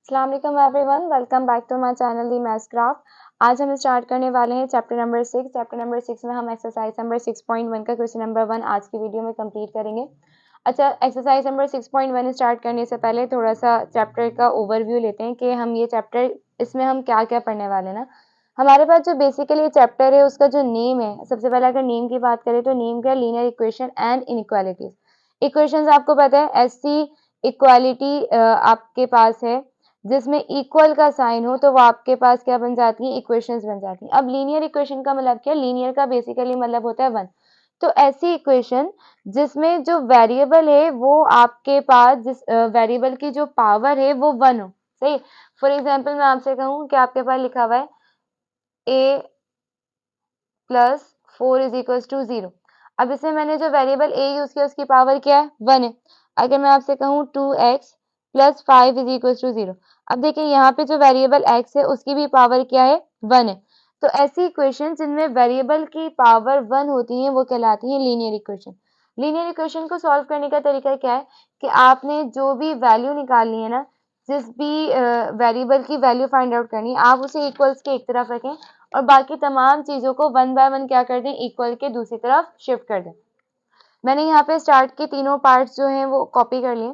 अस्सलाम वालेकुम everyone, welcome back to my channel the maths craft. आज हम स्टार्ट करने वाले हैं चैप्टर नंबर 6। चैप्टर नंबर 6 में हम एक्सरसाइज नंबर 6.1 का क्वेश्चन नंबर 1 आज की वीडियो में कंप्लीट करेंगे। अच्छा, एक्सरसाइज नंबर 6.1 स्टार्ट करने से पहले थोड़ा सा चैप्टर का ओवरव्यू लेते हैं कि हम ये चैप्टर इसमें हम क्या क्या पढ़ने वाले हैं ना। हमारे पास जो बेसिकली चैप्टर है उसका जो नेम है, सबसे पहले अगर नेम की बात करें तो नेम क्या है, linear equation and inequalities. Equations आपको पता है, एससी इक्वालिटी आपके पास है जिसमें इक्वल का साइन हो तो वो आपके पास क्या बन जाती है, इक्वेशंस बन जाती हैं। अब लीनियर इक्वेशन का मतलब क्या, लीनियर का बेसिकली मतलब होता है वन। तो ऐसी इक्वेशन जिसमें जो वेरिएबल है वो आपके पास, जिस वेरिएबल की जो पावर है वो वन हो। सही। फॉर एग्जाम्पल मैं आपसे कहूँ कि आपके पास लिखा हुआ है a plus 4 is equal to 0। अब इसमें मैंने जो वेरिएबल a यूज किया उसकी पावर क्या है, वन है। अगर मैं आपसे कहूँ 2x plus 5 is equal to 0, अब देखिए यहाँ पे जो वेरिएबल x है उसकी भी पावर क्या है, वन है। तो ऐसी इक्वेशन जिनमें वेरिएबल की पावर वन होती है वो कहलाती है लीनियर इक्वेशन। लीनियर इक्वेशन को सॉल्व करने का तरीका क्या है कि आपने जो भी वैल्यू निकालनी है ना, जिस भी वेरिएबल की वैल्यू फाइंड आउट करनी है, आप उसे इक्वल्स के एक तरफ रखें और बाकी तमाम चीजों को वन बाय वन क्या कर दें, इक्वल के दूसरी तरफ शिफ्ट कर दें। मैंने यहाँ पे स्टार्ट के तीनों पार्ट्स जो हैं वो कॉपी कर लिए।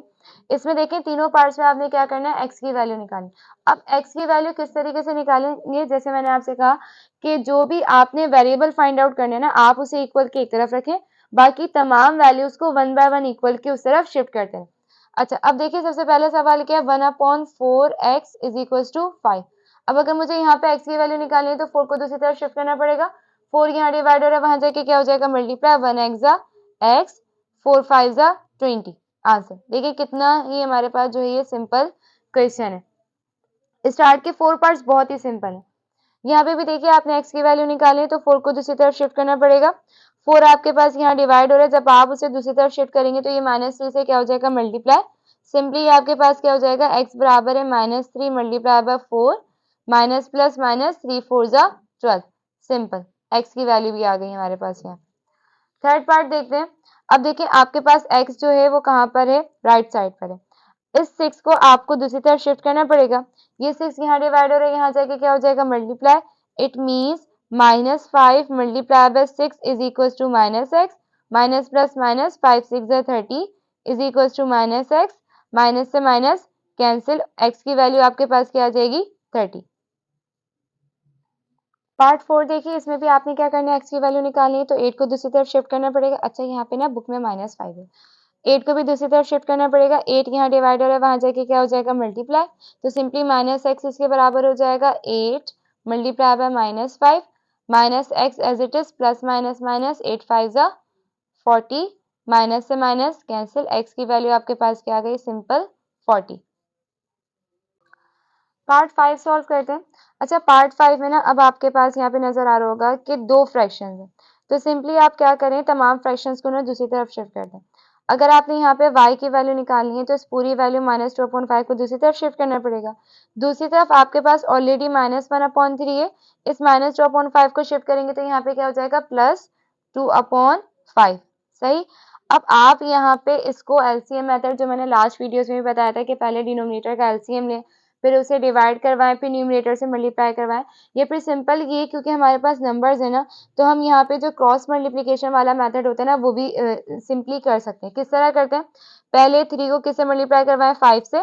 इसमें देखें तीनों पार्ट्स में आपने क्या करना है, x की वैल्यू निकालनी। अब x की वैल्यू किस तरीके से निकालेंगे, जैसे मैंने आपसे कहा कि जो भी आपने वेरिएबल फाइंड आउट करने ना, आप उसे इक्वल के एक तरफ रखें, बाकी तमाम वैल्यूज को वन बाय वन इक्वल के उस तरफ शिफ्ट करते हैं। अच्छा, अब देखिए सबसे पहले सवाल क्या है, 1/4x इज इक्वल टू 5। अब अगर मुझे यहाँ पे x की वैल्यू निकालनी है तो 4 को दूसरी तरफ शिफ्ट करना पड़ेगा। 4 यहाँ डिवाइड हो रहा है, वहां जाके क्या हो जाएगा, मल्टीप्लाई, 1 x 4 5 20। आंसर देखिए कितना ही हमारे पास जो है ये सिंपल क्वेश्चन है। स्टार्ट के 4 पार्ट्स बहुत ही सिंपल है। यहाँ पे भी देखिए आपने x की वैल्यू निकाली है तो 4 को दूसरी तरफ शिफ्ट करना पड़ेगा। 4 आपके पास यहाँ डिवाइड हो रहा है, जब आप उसे दूसरी तरफ शिफ्ट करेंगे तो ये -3 से क्या हो जाएगा, मल्टीप्लाई। सिंपली आपके पास क्या हो जाएगा, x बराबर है -3 multiply by 4, minus plus minus 3 4 12। Simple, x की वैल्यू भी आ गई हमारे पास यहाँ। थर्ड पार्ट देखते हैं। अब देखिए आपके पास x जो है वो कहाँ पर है, राइट साइड पर है। इस 6 को आपको दूसरी तरफ शिफ्ट करना पड़ेगा। ये 6 यहाँ डिवाइड हो रहा है, यहाँ जाके क्या हो जाएगा, multiply. It means -5 multiply by 6 is equal to -x, minus plus minus 5 6 30 is equal to -x, minus से माइनस कैंसिल, x की वैल्यू आपके पास क्या आ जाएगी, 30। पार्ट 4 देखिए, इसमें भी आपने क्या करना है, x की वैल्यू निकालनी है तो 8 को दूसरी तरफ शिफ्ट करना पड़ेगा। अच्छा, यहाँ पे ना बुक में -5 है, 8 को भी दूसरी तरफ शिफ्ट करना पड़ेगा। 8 यहाँ डिवाइड हो रहा है, वहां जाके क्या हो जाएगा, मल्टीप्लाई। तो सिंपली -x इसके बराबर हो जाएगा 8 multiply by -5, minus x as it is, plus minus minus 8 5 40, minus से माइनस कैंसिल, x की वैल्यू आपके पास क्या आ गई, सिंपल 40। पार्ट 5 सॉल्व करते हैं। अच्छा, पार्ट 5 में ना अब आपके पास यहाँ पे नजर आ रहा होगा कि दो फ्रैक्शंस हैं, तो सिंपली आप क्या करें, तमाम फ्रैक्शंस को ना दूसरी तरफ शिफ्ट कर दें। अगर आपने यहाँ पे y की वैल्यू निकालनी है तो इस पूरी वैल्यू -2/5 को दूसरी तरफ शिफ्ट करना पड़ेगा। दूसरी तरफ आपके पास ऑलरेडी -1/3 है, इस -2/5 को शिफ्ट करेंगे तो यहाँ पे क्या हो जाएगा, +2/5। सही। अब आप यहाँ पे इसको एलसीएम मेथड, जो मैंने लास्ट वीडियोस में भी बताया था कि पहले डिनोमिनेटर का एलसीएम लें, फिर उसे डिवाइड करवाएं, फिर न्यूमरेटर से मल्टीप्लाई करवाएं। ये फिर सिंपल ये, क्योंकि हमारे पास नंबर्स है ना, तो हम यहाँ पे जो क्रॉस मल्टीप्लिकेशन वाला मेथड होता है ना वो भी सिंपली कर सकते हैं। किस तरह करते हैं, पहले 3 को किससे मल्टीप्लाई करवाएं, 5 से,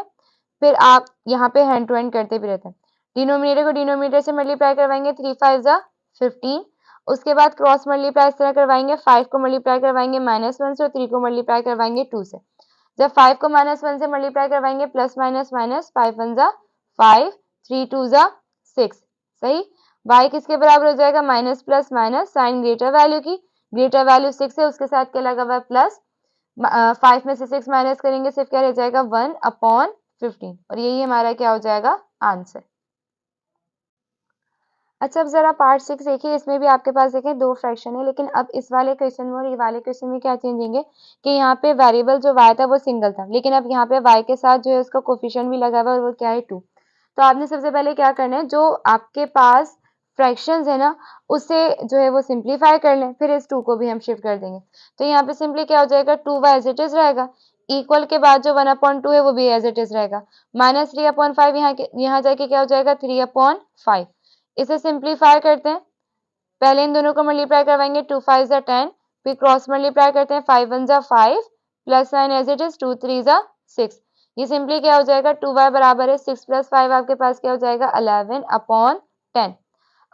फिर आप यहाँ पे हैंड टू हैंड करते भी रहते हैं। डिनोमिनेटर को डिनोमिनेटर से मल्टीप्लाई करवाएंगे, 3 5 15। उसके बाद क्रॉस मल्टीप्लाई इस तरह करवाएंगे, 5 को मल्टीप्लाई करवाएंगे -1 से और 3 को मल्टीप्लाई करवाएंगे 2 से। जब 5 को -1 से मल्टीप्लाई करवाएंगे, प्लस माइनस माइनस 5 1 5, 3 2 6। सही। y किसके बराबर हो जाएगा, minus plus minus, sign greater value की, ग्रेटर वैल्यू 6 है, उसके साथ क्या लगा हुआ है, प्लस। 5 में से 6 माइनस करेंगे, सिर्फ क्या रह जाएगा, 1/15, और यही हमारा क्या हो जाएगा, आंसर। अच्छा, अब जरा पार्ट 6 देखिए, इसमें भी आपके पास देखें दो फ्रैक्शन है, लेकिन अब इस वाले क्वेश्चन में और ये वाले क्वेश्चन में क्या चेंज होंगे कि यहाँ पे वेरिएबल जो y था वो सिंगल था, लेकिन अब यहाँ पे y के साथ जो है उसका कोफिशिएंट भी लगा हुआ है और वो क्या है, 2। तो आपने सबसे पहले क्या करना है, जो आपके पास फ्रैक्शंस है ना उसे जो है वो सिंप्लीफाई कर लें, फिर इस 2 को भी हम शिफ्ट कर देंगे। तो यहाँ पे सिंपली क्या हो जाएगा, 2y एज इट इज रहेगा। इक्वल के बाद जो 1/2 है वो भी एज इट इज रहेगा। -3/5 यहाँ जाके क्या हो जाएगा 3/5। इसे सिंप्लीफाई करते हैं, पहले इन दोनों को मल्टीप्लाई करवाएंगे, 2 5 जा 10, फिर क्रॉस मल्टीप्लाई करते हैं, 5 1 जा 5 प्लस 9 एज इट इज, 2 3 जा 6। ये सिंपली क्या हो जाएगा 2y बराबर है 6 + 5 आपके पास क्या हो जाएगा 11/10।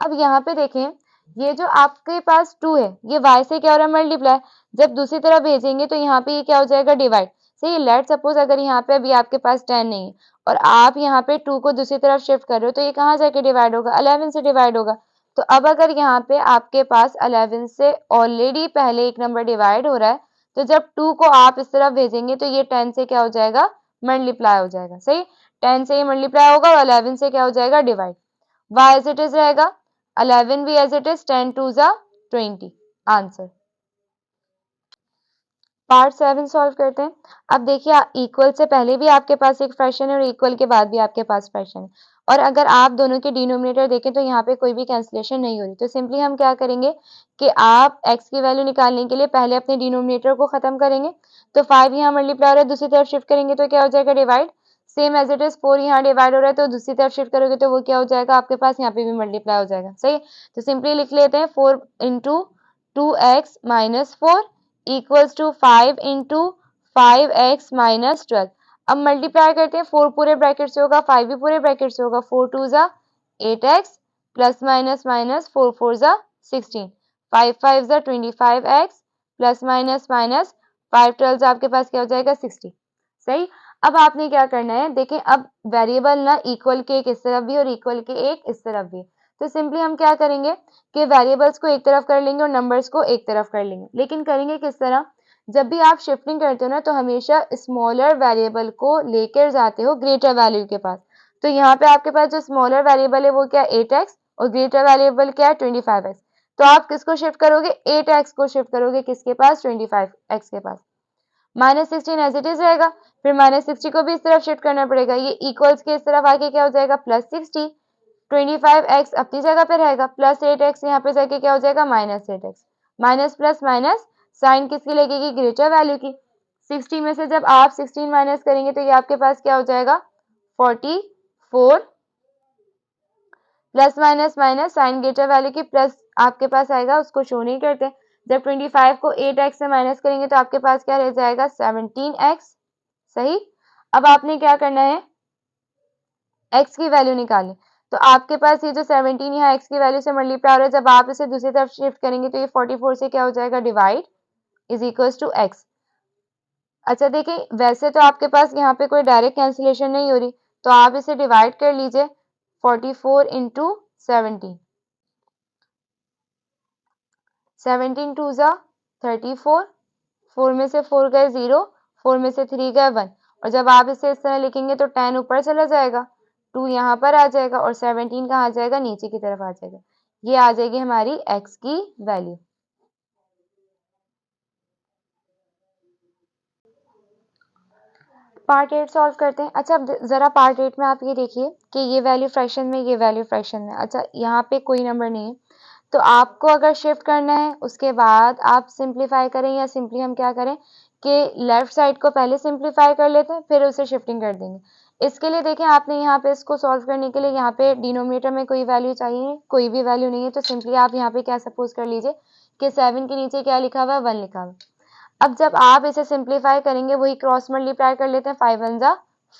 अब यहाँ पे देखें, ये जो आपके पास 2 है ये y से क्या हो रहा है मल्टीप्लाई, जब दूसरी तरफ भेजेंगे तो यहाँ पे ये क्या हो जाएगा डिवाइड। सही, लेट सपोज अगर यहाँ पे अभी आपके पास 10 नहीं है और आप यहाँ पे 2 को दूसरी तरफ शिफ्ट कर रहे हो तो ये कहाँ जाके डिवाइड होगा 11 से डिवाइड होगा। तो अब अगर यहाँ पे आपके पास 11 से ऑलरेडी पहले एक नंबर डिवाइड हो रहा है तो जब 2 को आप इस तरफ भेजेंगे तो ये 10 से क्या हो जाएगा मल्टीप्लाई हो जाएगा। सही, 10 से ये मल्टीप्लाई होगा और 11 से क्या हो जाएगा divide. y as it is रहेगा 11 भी एज इट इज, 10 2 जा 20। आंसर। पार्ट 7 सॉल्व करते हैं। अब देखिए इक्वल से पहले भी आपके पास एक फ्रैक्शन है और इक्वल के बाद भी आपके पास फ्रैक्शन है, और अगर आप दोनों के डिनोमिनेटर देखें तो यहाँ पे कोई भी कैंसिलेशन नहीं हो रही। तो सिंपली हम क्या करेंगे कि आप x की वैल्यू निकालने के लिए पहले अपने डिनोमिनेटर को खत्म करेंगे। तो 5 यहाँ मल्टीप्लाई हो रहा है, दूसरी तरफ शिफ्ट करेंगे तो क्या हो जाएगा divide. Same as it is 4 यहाँ डिवाइड हो रहा है तो दूसरी तरफ शिफ्ट करोगे तो वो क्या हो जाएगा आपके पास यहाँ पे भी मल्टीप्लाई हो जाएगा। सही, तो सिंपली लिख लेते हैं 4 × 2x - 4 इक्वल्स टू 5 × 5x - 12। अब मल्टीप्लाई करते हैं, 4 पूरे ब्रैकेट से होगा, 5 भी पूरे ब्रैकेट से होगा, 4 2 जा 8x प्लस माइनस माइनस 4 4 जा 16, 5 5 जा 25x प्लस माइनस माइनस 5 12 आपके पास क्या हो जाएगा 60। सही, अब आपने क्या करना है, देखें अब वेरिएबल ना इक्वल के एक इस तरफ भी और इक्वल के एक इस तरफ भी, तो सिंपली हम क्या करेंगे कि वेरिएबल्स को एक तरफ कर लेंगे और नंबर्स को एक तरफ कर लेंगे। लेकिन करेंगे किस तरह, जब भी आप शिफ्टिंग करते हो ना तो हमेशा स्मॉलर वेरिएबल को लेकर जाते हो ग्रेटर वैल्यू के पास। तो यहाँ पे आपके पास जो स्मॉलर वेरिएबल है वो क्या 8x और ग्रेटर वेरिएबल क्या है 25x। तो आप किसको शिफ्ट करोगे 8x को शिफ्ट करोगे किसके पास 25x के पास। -16 एज इट इज रहेगा, फिर -60 को भी इस तरफ शिफ्ट करना पड़ेगा, ये इक्वल्स के इस तरफ आके क्या हो जाएगा +60, 25x अपनी जगह पे रहेगा, प्लस 8x यहाँ पे जाके क्या हो जाएगा -8x, minus plus minus sign किसकी लगेगी ग्रेटर वैल्यू की। 60 में से जब आप 16 माइनस करेंगे तो ये आपके पास क्या हो जाएगा 44 plus minus minus sign greater value की प्लस आपके पास आएगा, उसको शो नहीं करते। जब 25 को 8x से माइनस करेंगे तो आपके पास क्या रह जाएगा 17x। सही, अब आपने क्या करना है x की वैल्यू निकालें, तो आपके पास ये जो 17 यहाँ x की वैल्यू से मल्टीप्लाई हो रहा है, जब आप इसे दूसरी तरफ शिफ्ट करेंगे तो ये 44 से क्या हो जाएगा divide is equals to x। अच्छा देखें, वैसे तो आपके पास यहाँ पे कोई डायरेक्ट कैंसिलेशन नहीं हो रही, तो आप इसे डिवाइड कर लीजिए 44 × 17, 17 2 जा 34, 4 में से 4 गए 0, 4 में से 3 गए 1, और जब आप इसे इस तरह लिखेंगे तो 10 ऊपर चला जाएगा, 2 यहाँ पर आ जाएगा और 17 कहाँ आ जाएगा नीचे की तरफ आ जाएगा। ये आ जाएगी हमारी x की वैल्यू। पार्ट 8 सॉल्व करते हैं। अच्छा अब जरा पार्ट 8 में आप ये देखिए कि ये वैल्यू फ्रैक्शन में, ये वैल्यू फ्रैक्शन में। अच्छा यहाँ पे कोई नंबर नहीं है, तो आपको अगर शिफ्ट करना है उसके बाद आप सिंप्लीफाई करें, या सिंपली हम क्या करें कि लेफ्ट साइड को पहले सिंप्लीफाई कर लेते हैं फिर उसे शिफ्टिंग कर देंगे। इसके लिए देखें आपने यहाँ पे इसको सॉल्व करने के लिए यहाँ पे डिनोमिनेटर में कोई वैल्यू चाहिए, कोई भी वैल्यू नहीं है, तो सिंपली आप यहाँ पे क्या सपोज कर लीजिए कि 7 के नीचे क्या लिखा हुआ है 1 लिखा हुआ है। अब जब आप इसे सिंप्लीफाई करेंगे वही क्रॉस मल्टीप्लाई कर लेते हैं, 5 1 जा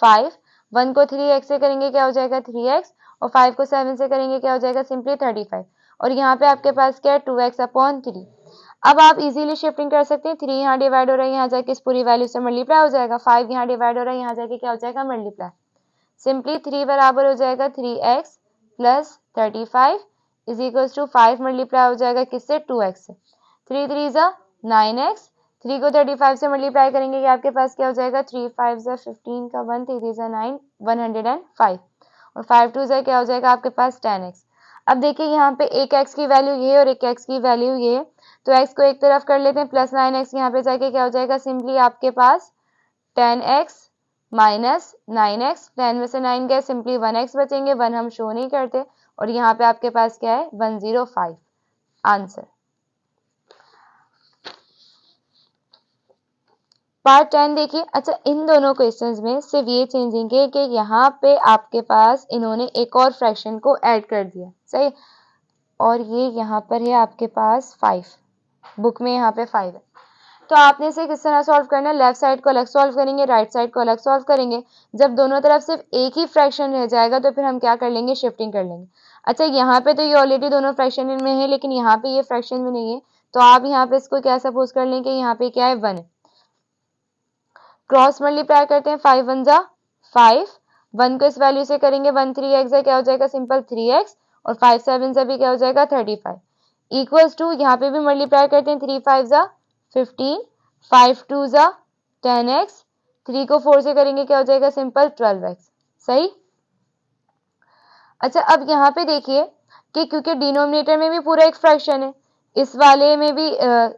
5, 1 को 3x से करेंगे क्या हो जाएगा 3x, और 5 को 7 से करेंगे क्या हो जाएगा सिंपली 35, और यहाँ पे आपके पास क्या है 2x/3। अब आप इजीली शिफ्टिंग कर सकते हैं, 3 यहाँ डिवाइड हो रहा है, यहाँ जाके इस पूरी वैल्यू से मल्टीप्लाई हो जाएगा, 5 यहाँ डिवाइड हो रहा है, यहाँ जाके क्या हो जाएगा मल्टीप्लाई। सिंपली 3 बराबर हो जाएगा 3x plus 35 is equals to 5 multiply हो जाएगा किससे 2x से, 3 3 जा 9x, 3 को 35 से मल्टीप्लाई करेंगे कि आपके पास क्या हो जाएगा 3 5 जा 15 का 1, 3 3 जा 9, 105, और 5 2 जा क्या हो जाएगा आपके पास 10x। अब देखिए यहाँ पे एक x की वैल्यू ये और एक x की वैल्यू ये, तो x को एक तरफ कर लेते हैं, प्लस 9x यहाँ पे जाके क्या हो जाएगा सिंपली आपके पास 10x माइनस 9x, 10 में से 9 गए सिंपली 1x बचेंगे, 1 हम शो नहीं करते, और यहाँ पे आपके पास क्या है 105। आंसर। पार्ट 10 देखिए। अच्छा, इन दोनों क्वेश्चंस में सिर्फ ये चेंजिंग है कि यहाँ पे आपके पास इन्होंने एक और फ्रैक्शन को ऐड कर दिया, सही, और ये यहाँ पर है आपके पास 5, बुक में यहाँ पे 5 है। तो आपने इसे किस तरह सॉल्व करना है, लेफ्ट साइड को अलग सॉल्व करेंगे, राइट साइड को अलग सॉल्व करेंगे। जब दोनों तरफ सिर्फ एक ही फ्रैक्शन रह जाएगा तो फिर हम क्या कर लेंगे, शिफ्टिंग कर लेंगे। अच्छा, यहाँ पे तो ये ऑलरेडी दोनों फ्रैक्शन में है, लेकिन यहाँ पे ये फ्रैक्शन में नहीं है, तो आप यहाँ पे इसको क्या सपोज कर लें कि यहाँ पे क्या है, 1 है। क्रॉस मल्टीप्लाई करते हैं, 5 1 जा 5, 1 को इस वैल्यू से करेंगे, 1 3x है, क्या हो जाएगा, सिंपल 3x, और 5 7 से भी क्या हो जाएगा, 35, इक्वल्स टू यहाँ पे भी मल्टीप्लाई करते हैं, 3 5 जा 15, 5 2 जा 10x, 3 को 4 से करेंगे, क्या हो जाएगा, सिंपल 12x, सही। अच्छा, अब यहाँ पे देखिए कि क्योंकि डिनोमिनेटर में भी पूरा एक फ्रैक्शन है, इस वाले में भी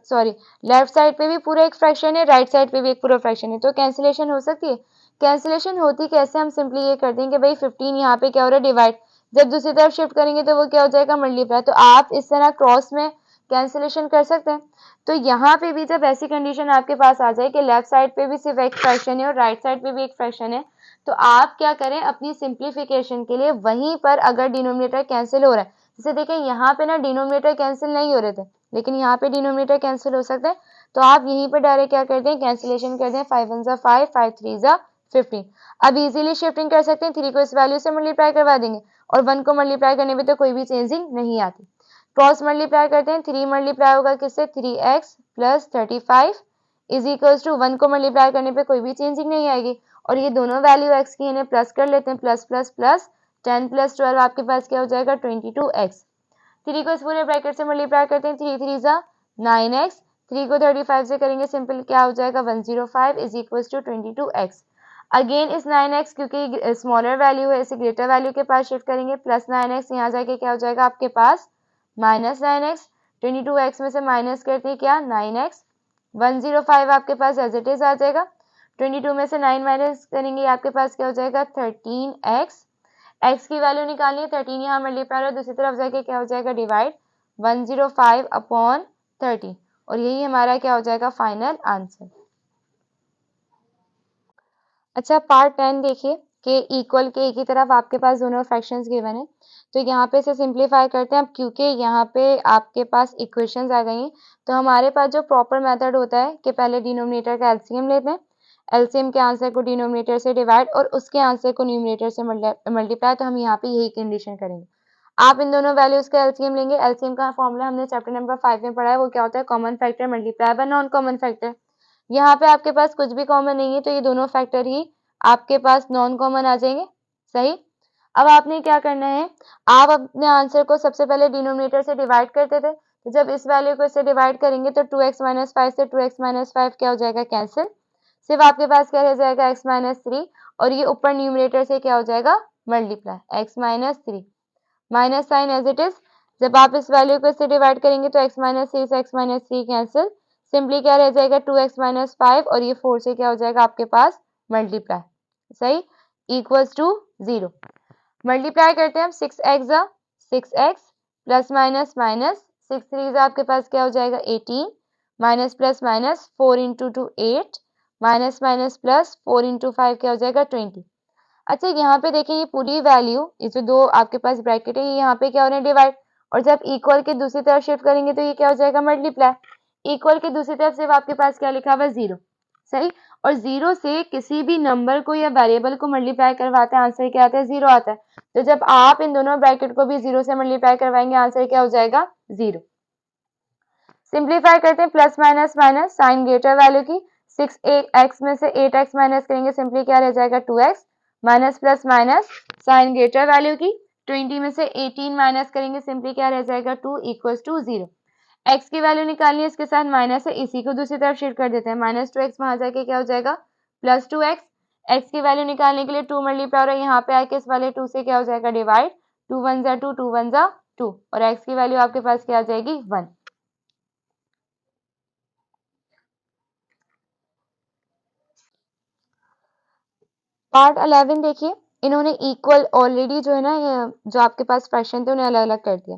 सॉरी, लेफ्ट साइड पे भी पूरा एक फ्रैक्शन है, राइट साइड पे भी एक पूरा फ्रैक्शन है, तो कैंसिलेशन हो सकती है। कैंसिलेशन होती कैसे, हम सिंपली ये कर देंगे भाई 15 यहाँ पे क्या हो रहा है, डिवाइड, जब दूसरी तरफ शिफ्ट करेंगे तो वो क्या हो जाएगा, मल्टीप्लाई। तो आप इस तरह क्रॉस में कैंसिलेशन कर सकते हैं। तो यहाँ पे भी जब ऐसी कंडीशन आपके पास आ जाए कि लेफ्ट साइड पे भी सिर्फ एक फ्रैक्शन है और राइट साइड पे भी एक फ्रैक्शन है, तो आप क्या करें, अपनी सिंप्लीफिकेशन के लिए वहीं पर अगर डिनोमिनेटर कैंसिल हो रहा है, जैसे देखें यहाँ पे ना डिनोमिनेटर कैंसिल नहीं हो रहे थे, लेकिन यहाँ पे डिनोमिनेटर कैंसिल हो सकते हैं, तो आप यहीं पर डायरेक्ट क्या करते हैं, कैंसिलेशन कर दें, 5 1 जा 5, 5 3 जा 15। अब इजीली शिफ्टिंग कर सकते हैं, 3 को इस वैल्यू से मल्टीप्लाई करवा देंगे, और 1 को मल्टीप्लाई करने में तो कोई भी चेंजिंग नहीं आती। क्रॉस मल्टीप्लाई करते हैं, 3 मल्टीप्लाई होगा किससे, 3x plus 35 is equals to 1 को मल्टीप्लाई करने पे कोई भी चेंजिंग नहीं आएगी, और ये दोनों वैल्यू x की इन्हें प्लस कर लेते हैं, प्लस प्लस प्लस 10 प्लस 12 आपके पास क्या हो जाएगा, 22x। 3 को इस पूरे ब्रैकेट से मल्टीप्लाई करते हैं, 3 3 जा 9x, 3 को 35 से करेंगे, सिंपल क्या हो जाएगा, 105 is equals to 22x। Again इस 9x क्योंकि स्मॉलर वैल्यू है, इसे ग्रेटर वैल्यू के पास शिफ्ट करेंगे, प्लस 9x, यहाँ जाके क्या हो जाएगा आपके पास माइनस 9x, 22x में से माइनस करते हैं क्या, 9x, 105 आपके पास एज इट इज आ जाएगा, 22 में से 9 माइनस करेंगे, आपके पास क्या हो जाएगा, 13x, x की वैल्यू निकालनी है, 13 यहाँ मल्टीप्लाई और दूसरी तरफ जाके क्या हो जाएगा, डिवाइड, 105 अपॉन 30, और यही हमारा क्या हो जाएगा, फाइनल आंसर। अच्छा, पार्ट 10 देखिए कि इक्वल के एक ही तरफ आपके पास दोनों फ्रैक्शंस गिवन है, तो यहाँ पे इसे सिंप्लीफाई करते हैं। अब क्योंकि यहाँ पे आपके पास इक्वेशंस आ गई हैं, तो हमारे पास जो प्रॉपर मेथड होता है कि पहले डिनोमिनेटर का एलसीएम लेते हैं, एलसीएम के आंसर को डिनोमिनेटर से डिवाइड और उसके आंसर को न्यूमिनेटर से मल्टीप्लाई, तो हम यहाँ पे यही कंडीशन करेंगे। आप इन दोनों वैल्यूज का एलसीएम लेंगे, एलसीएम का फॉर्मूला हमने चैप्टर नंबर 5 में पढ़ा है, वो क्या होता है, common factor multiply by non common factor. यहाँ पे आपके पास कुछ भी कॉमन नहीं है, तो ये दोनों फैक्टर ही आपके पास नॉन कॉमन आ जाएंगे, सही। अब आपने क्या करना है, आप अपने आंसर को सबसे पहले डिनोमिनेटर से डिवाइड करते थे, तो जब इस वैल्यू को इससे डिवाइड करेंगे तो 2x माइनस 5 से 2x माइनस 5 क्या हो जाएगा, कैंसिल, सिर्फ आपके पास क्या रह जाएगा, x माइनस 3, और ये ऊपर न्यूमिनेटर से क्या हो जाएगा, multiply, x minus 3, minus sign as it is, जब आप इस वैल्यू को इससे डिवाइड करेंगे तो x माइनस 3 से x माइनस 3 कैंसिल, सिंपली क्या रह जाएगा, 2x माइनस 5, और ये 4 से क्या हो जाएगा आपके पास मल्टीप्लाई, सही, इक्वल्स टू 0। मल्टीप्लाई करते हैं हम, 6x जा 6x प्लस माइनस माइनस 6 3 जा आपके पास क्या हो जाएगा, 18, minus plus minus 4 into 2 8, minus minus plus 4 into 5 क्या हो जाएगा, 20। अच्छा, यहाँ पे देखिए ये पूरी वैल्यू, ये जो दो आपके पास ब्रैकेट है, ये यहाँ पे क्या हो रहा है, डिवाइड, और जब इक्वल के दूसरी तरफ शिफ्ट करेंगे तो ये क्या हो जाएगा, मल्टीप्लाई। इक्वल के दूसरी तरफ सिर्फ आपके पास क्या लिखा हुआ है, 0, सही, और 0 से किसी भी नंबर को या वेरिएबल को मल्टीप्लाई करवाते हैं, आंसर क्या आता है, 0 आता है। तो जब आप इन दोनों ब्रैकेट को भी 0 से मल्टीप्लाई करवाएंगे, आंसर क्या हो जाएगा, 0। सिंप्लीफाई करते हैं, plus minus minus sign greater value की, 6x में से 8x माइनस करेंगे, सिंपली क्या रह जाएगा, 2x, minus plus minus sign greater value की, 20 में से 18 माइनस करेंगे, सिंपली क्या रह जाएगा, 2 इक्वल्स टू 0। x की वैल्यू निकालनी है, इसके साथ माइनस है, इसी को दूसरी तरफ शिफ्ट कर देते हैं, माइनस 2x वहां जाके क्या हो जाएगा, प्लस 2x। x की वैल्यू निकालने के लिए 2 मल्टीप्लाई, और यहाँ पे आके इस वाले 2 से क्या हो जाएगा, डिवाइड, 2 1 जा 2, 2 1 जा 2, और x की वैल्यू आपके पास क्या आ जाएगी, 1। पार्ट 11 देखिए, इन्होंने इक्वल ऑलरेडी जो है ना, जो आपके पास फ्रैक्शन थे उन्हें अलग अलग कर दिया।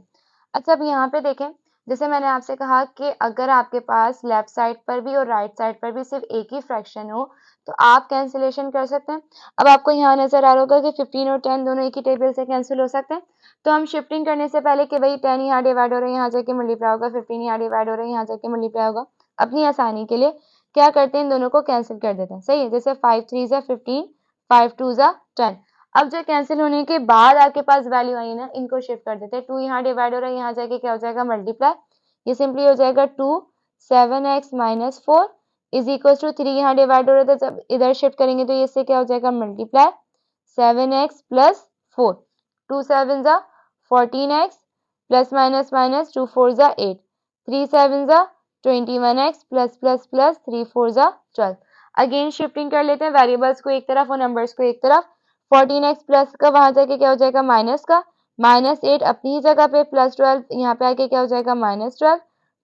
अच्छा, अब यहाँ पे देखें जैसे मैंने आपसे कहा कि अगर आपके पास लेफ्ट साइड पर भी और राइट साइड पर भी सिर्फ एक ही फ्रैक्शन हो तो आप कैंसिलेशन कर सकते हैं। अब आपको यहाँ नजर आ रहा होगा कि 15 और 10 दोनों एक ही टेबल से कैंसिल हो सकते हैं। तो हम शिफ्टिंग करने से पहले कि भाई 10 यहाँ डिवाइड हो रहा है यहाँ जाके मल्टीप्लाई होगा, 15 यहाँ डिवाइड हो रहा है यहाँ जाके मल्टीप्लाई होगा, अपनी आसानी के लिए क्या करते हैं इन दोनों को कैंसिल कर देते हैं। सही है, जैसे 5 3 जा 15, 5 2 जा 10। अब जो कैंसिल होने के बाद आपके पास वैल्यू आई ना, इनको शिफ्ट कर देते हैं। 2 यहाँ डिवाइड हो रहा है यहाँ जाके क्या हो जाएगा मल्टीप्लाई, ये सिंपली हो जाएगा 2 7x minus 4 is equal to 3 यहाँ डिवाइड हो रहा था, जब इधर शिफ्ट करेंगे तो ये इससे क्या हो जाएगा मल्टीप्लाई 7x प्लस 4, 2 7 जा 14x प्लस माइनस माइनस 2 4 जा 8, 3 7 जा 21x प्लस प्लस प्लस 3 4 जा 12। अगेन शिफ्टिंग कर लेते हैं, वेरिएबल्स को एक तरफ और नंबर्स को एक तरफ। 14x प्लस का वहां जाके क्या हो जाएगा माइनस का, -8 अपनी ही जगह पे, प्लस 12 यहाँ पे आके क्या हो जाएगा -12,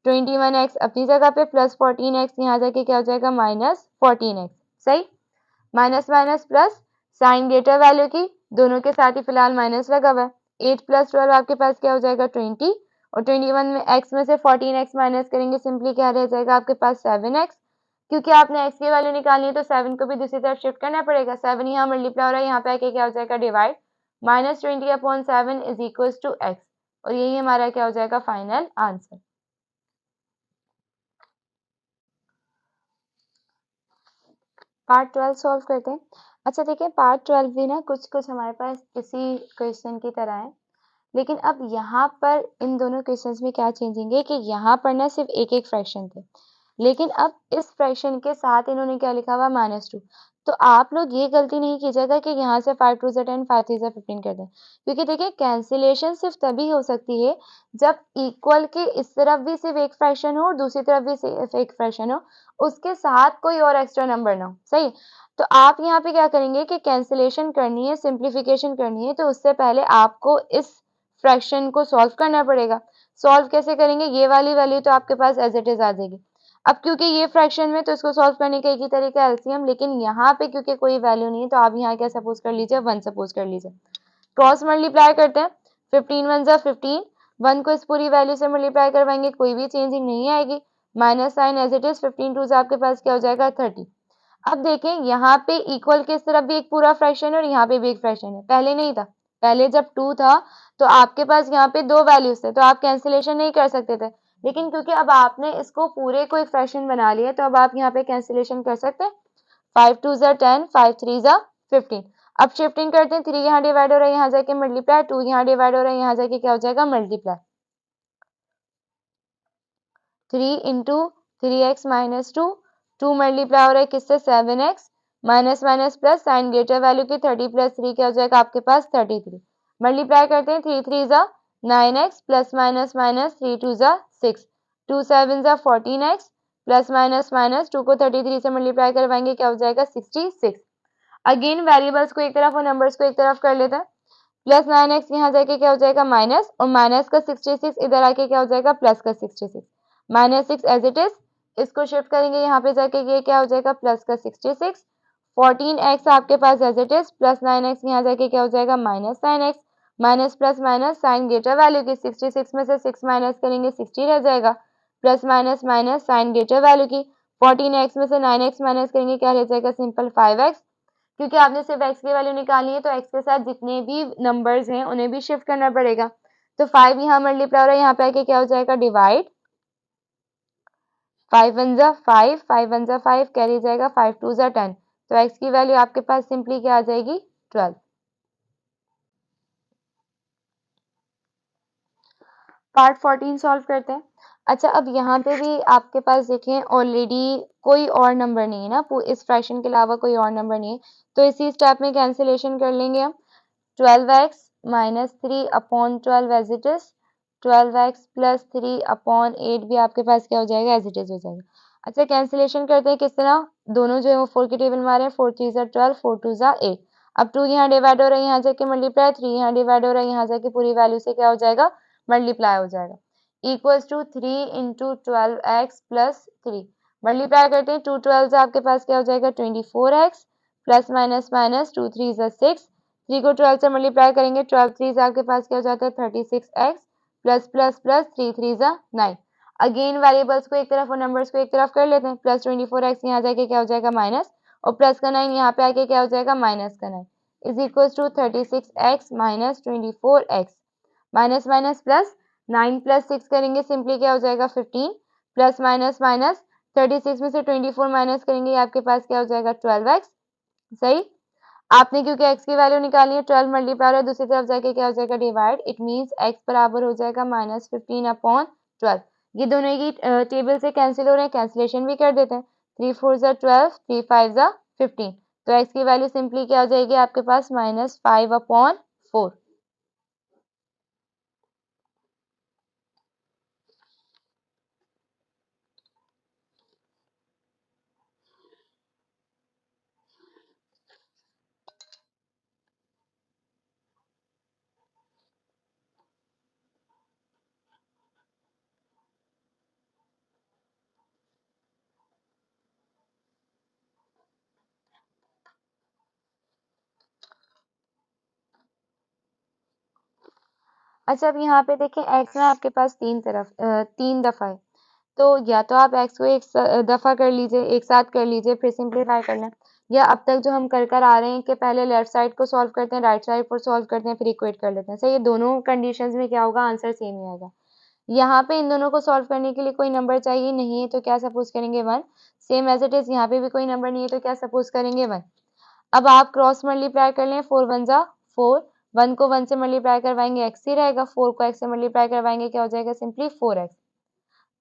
21x अपनी जगह पे, प्लस 14x यहाँ जाके क्या हो जाएगा -14x। सही, minus minus plus, sign greater value की, दोनों के साथ ही फिलहाल माइनस लगा हुआ है। 8 प्लस 12 आपके पास क्या हो जाएगा 20, और 21 में x में से 14x माइनस करेंगे, सिंपली क्या रह जाएगा आपके पास 7x। क्योंकि आपने x की वैल्यू निकालनी है तो 7 को भी दूसरी तरफ शिफ्ट करना पड़ेगा। 7 यहाँ मल्टीप्लाई हो रहा है, यहाँ पे आके क्या हो जाएगा divide, -20/7 is equal to x, और यही हमारा क्या हो जाएगा फाइनल आंसर। पार्ट 12 सॉल्व करते हैं। अच्छा देखिए, पार्ट 12 भी ना कुछ कुछ हमारे पास इसी क्वेश्चन की तरह है, लेकिन अब यहाँ पर इन दोनों क्वेश्चंस में क्या चेंजिंग है कि यहाँ पर ना सिर्फ एक एक फ्रैक्शन थे, लेकिन अब इस फ्रैक्शन के साथ इन्होंने क्या लिखा हुआ -2। तो आप लोग ये गलती नहीं कीजिएगा कि यहाँ से 5 2 10 5 3 15 कर दें, क्योंकि देखिए कैंसिलेशन सिर्फ तभी हो सकती है जब इक्वल के इस तरफ भी सिर्फ एक फ्रैक्शन हो और दूसरी तरफ भी सिर्फ एक फ्रैक्शन हो, उसके साथ कोई और एक्स्ट्रा नंबर ना हो। सही, तो आप यहाँ पे क्या करेंगे कि कैंसिलेशन करनी है, सिंप्लीफिकेशन करनी है, तो उससे पहले आपको इस फ्रैक्शन को सॉल्व करना पड़ेगा। सॉल्व कैसे करेंगे, ये वाली वैल्यू तो आपके पास एज इट इज आ जाएगी। अब क्योंकि ये फ्रैक्शन में तो इसको सॉल्व करने का एक ही तरीका है एलसीएम, लेकिन यहाँ पे क्योंकि कोई वैल्यू नहीं है तो आप यहाँ क्या सपोज कर लीजिए 1 सपोज कर लीजिए। क्रॉस मल्टीप्लाई करते हैं, 15 1 जा 15, 1 को इस पूरी वैल्यू से मल्टीप्लाई करवाएंगे, कोई भी चेंजिंग नहीं आएगी, minus sign as it is, 15 2 आपके पास क्या हो जाएगा 30। अब देखें यहाँ पे इक्वल के इस तरफ भी एक पूरा फ्रैक्शन है और यहाँ पे भी एक फ्रैक्शन है, पहले नहीं था। पहले जब 2 था तो आपके पास यहाँ पे 2 वैल्यूज थे तो आप कैंसिलेशन नहीं कर सकते थे, लेकिन क्योंकि अब आपने इसको पूरे को एक फ्रैक्शन बना लिया तो अब आप यहाँ पे कैंसिलेशन कर सकते हैं। 5 2 जा 10, 5 3 जा 15। अब शिफ्टिंग करते हैं, 3 यहाँ डिवाइड हो रहा है यहाँ जाके मल्टीप्लाई, 2 यहाँ डिवाइड हो रहा है यहाँ जाके क्या हो जाएगा multiply, 3 into 3x minus 2, 2 multiply हो रहा है किससे 7x, minus minus plus, sign greater value की, 30 प्लस 3 क्या हो जाएगा आपके पास 33। मल्टीप्लाई करते हैं, 3 3 जा 9x प्लस माइनस माइनस 3 2 जा 6, 2 7 जा 14x प्लस माइनस माइनस 2 को 33 से मल्टीप्लाई करवाएंगे क्या हो जाएगा 66। अगेन वेरिएबल्स को एक तरफ और नंबर्स को एक तरफ कर लेते हैं, प्लस 9x यहाँ जाके क्या हो जाएगा माइनस, और माइनस का 66 इधर आके क्या हो जाएगा प्लस का 66, -6 एज इट इज, इसको शिफ्ट करेंगे यहाँ पे जाके ये क्या हो जाएगा प्लस का 66, 14x आपके पास as it is, plus 9x यहाँ जाके क्या हो जाएगा -9x, minus plus minus sign greater value की, 66 में से 6 माइनस करेंगे 60 रह जाएगा, plus minus minus sign greater value की, 14x में से 9x माइनस करेंगे क्या रह जाएगा सिंपल 5x। क्योंकि आपने सिर्फ x की वैल्यू निकालनी है तो x के साथ जितने भी नंबर्स हैं उन्हें भी शिफ्ट करना पड़ेगा। तो 5 यहाँ मल्टीप्लाई हो रहा है, यहाँ पे आके क्या हो जाएगा डिवाइड, 5 1 जा 5, 5 1 जा 5 कैरी जाएगा, 5 2 जा 10, तो x की वैल्यू आपके पास सिंपली क्या आ जाएगी 12। पार्ट 14 सॉल्व करते हैं। अच्छा अब यहाँ पे भी आपके पास देखें ऑलरेडी कोई और नंबर नहीं है ना, इस फ्रैक्शन के अलावा कोई और नंबर नहीं है, तो इसी स्टेप में कैंसिलेशन कर लेंगे हम। 12x minus 3 upon 12 as it is, 12x plus 3 upon 8 भी आपके पास क्या हो जाएगा एज इट इज हो जाएगा। अच्छा कैंसिलेशन करते हैं किस तरह, दोनों जो है वो 4 की टेबल मारे हैं, 4 3 जा 12, 4 2 जा 8। अब 2 यहाँ डिवाइड हो रहा है यहाँ जाके मल्टीप्लाई, 3 यहाँ डिवाइड हो रहा है यहाँ जाके पूरी वैल्यू से क्या हो जाएगा मल्टीप्लाई हो जाएगा, equals to 3 into 12x plus 3। Multiply करते हैं, 2 12 आपके पास क्या हो जाएगा 24x प्लस माइनस माइनस 2 3 जा 6, 3 को 12 से मल्टीप्लाई करेंगे, 12 3 आपके पास क्या हो जाता है 36x प्लस प्लस प्लस 3 3 ज़ा 9। अगेन वेरिएबल्स को एक तरफ और नंबर्स को एक तरफ कर लेते हैं। प्लस 24x यहाँ जाके क्या हो जाएगा माइनस, और प्लस का 9 यहाँ पे आके क्या हो जाएगा माइनस का 9 is equal to 36x minus 24x। Minus minus plus 9 plus 6 करेंगे सिंपली क्या हो जाएगा 15, प्लस माइनस माइनस 36 में से 24 माइनस करेंगे आपके पास क्या हो जाएगा 12x। सही, आपने क्योंकि x की वैल्यू निकालनी है 12 मल्टीप्लाई और दूसरी तरफ जाके क्या हो जाएगा डिवाइड, इट मींस x बराबर हो जाएगा माइनस 15 अपॉन 12। ये दोनों की टेबल से कैंसिल हो रहे हैं, कैंसिलेशन भी कर देते हैं। 3 4 ज़ा 12, 3 5 ज़ा 15, तो x की वैल्यू सिंपली क्या हो जाएगी आपके पास माइनस 5 अपॉन 4। अच्छा, अब यहाँ पे देखें x ना आपके पास तीन दफा है, तो या तो आप x को एक दफा कर लीजिए, एक साथ कर लीजिए, फिर सिंप्लीफाई कर लें, या अब तक जो हम कर आ रहे हैं कि पहले लेफ्ट साइड को सॉल्व करते हैं, राइट साइड पर सॉल्व करते हैं, फिर इक्वेट कर लेते हैं। सही, ये दोनों कंडीशंस में क्या होगा आंसर सेम ही आएगा। यहाँ पे इन दोनों को सॉल्व करने के लिए कोई नंबर चाहिए नहीं है, तो क्या सपोज करेंगे 1। सेम एज इट इज यहाँ पे भी कोई नंबर नहीं है, तो क्या सपोज करेंगे 1। अब आप क्रॉस मल्टीप्लाई कर लें, 4 1 ज़ा 4, 1 को 1 से मल्टीप्लाई करवाएंगे x ही रहेगा, 4 को x से मल्टीप्लाई करवाएंगे क्या हो जाएगा सिंपली 4x।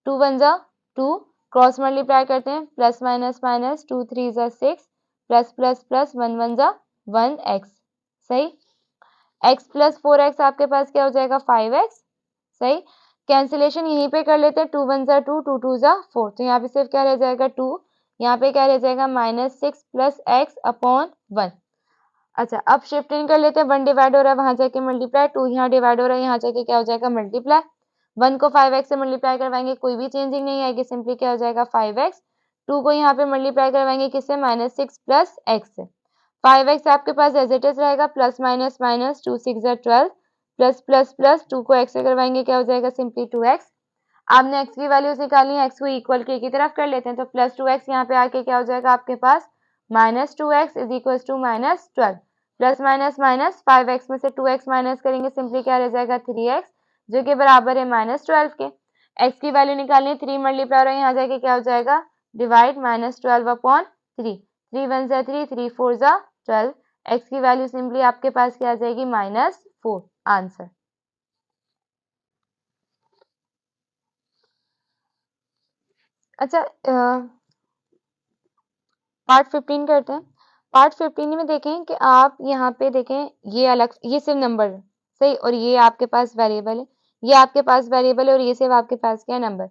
2 1 ज़ा 2, क्रॉस मल्टीप्लाई करते हैं, प्लस माइनस माइनस 2 3 ज़ा 6, प्लस प्लस प्लस 1 1 ज़ा 1x। सही, x प्लस 4x आपके पास क्या हो जाएगा 5x। सही, कैंसिलेशन यहीं पे कर लेते हैं, 2 1 ज़ा 2, 2 2 ज़ा 4, तो यहाँ पे सिर्फ क्या रह जाएगा 2, यहाँ पे क्या रह जाएगा माइनस 6 प्लस x अपॉन 1। अच्छा, अब शिफ्ट इन कर लेते हैं, 1 डिवाइड हो रहा है वहां जाके मल्टीप्लाई, 2 यहाँ डिवाइड हो रहा है यहाँ जाके क्या हो जाएगा मल्टीप्लाई। 1 को 5x से मल्टीप्लाई करवाएंगे, कोई भी चेंजिंग नहीं आएगी, सिंपली क्या हो जाएगा 5x। 2 को यहाँ पे मल्टीप्लाई करवाएंगे किससे, माइनस 6 प्लस x से। 5x आपके पास एज इट इज रहेगा, plus minus minus 2 6 12, plus plus plus 2 को x से करवाएंगे क्या हो जाएगा सिंपली 2x। आपने x की वैल्यूज निकालनी है, x को इक्वल के की तरफ कर लेते हैं, तो प्लस 2x यहाँ पे आके क्या हो जाएगा आपके पास minus 2x is equal to minus 12। Plus minus minus 5x में से 2x माइनस करेंगे, सिंपली क्या रह जाएगा 3x, जो कि बराबर है माइनस 12 के। x की वैल्यू निकालनी है, 3 मल्टीप्लाई और यहाँ जाके क्या हो जाएगा डिवाइड माइनस 12 अपॉन 3। 3 1 ज़ा 3, 3 4 ज़ा 12, x की वैल्यू सिंपली आपके पास क्या आ जाएगी माइनस 4 आंसर। अच्छा, पार्ट 15 करते हैं। पार्ट 15 में देखें कि आप यहाँ पे देखें ये अलग, ये सिर्फ नंबर है सही, और ये आपके पास वेरिएबल है, ये आपके पास वेरिएबल है, और ये सिर्फ आपके पास क्या है नंबर।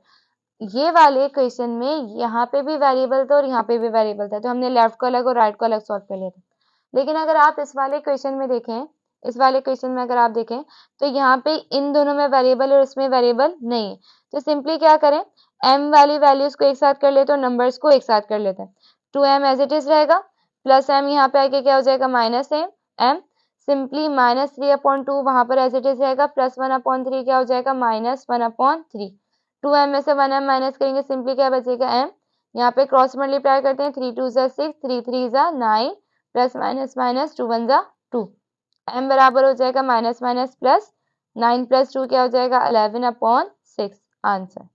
ये वाले क्वेश्चन में यहाँ पे भी वेरिएबल था और यहाँ पे भी वेरिएबल था, तो हमने लेफ्ट को अलग और राइट को अलग सॉल्व कर लिया था। लेकिन अगर आप इस वाले क्वेश्चन में देखें, इस वाले क्वेश्चन में अगर आप देखें तो यहाँ पे इन दोनों में वेरिएबल और इसमें वेरिएबल नहीं है, तो सिंपली क्या करें, m वाली वैल्यूज को एक साथ कर लेते हैं और नंबर्स को एक साथ कर लेते हैं। 2m एज इट इज रहेगा, प्लस m यहाँ पे आके क्या हो जाएगा minus m, simply minus 3 upon 2 वहां पर एज इट इज रहेगा, प्लस 1 अपॉन 3 क्या हो जाएगा माइनस 1 अपॉन 3। 2m में से 1m माइनस करेंगे, सिंपली क्या बचेगा m, यहाँ पे क्रॉस मल्टीप्लाई करते हैं, 3 2 ज़ा 6, 3 3 ज़ा 9, प्लस माइनस माइनस 2 1 ज़ा 2, m बराबर हो जाएगा माइनस माइनस प्लस, 9 प्लस 2 क्या हो जाएगा 11 अपॉन 6 आंसर।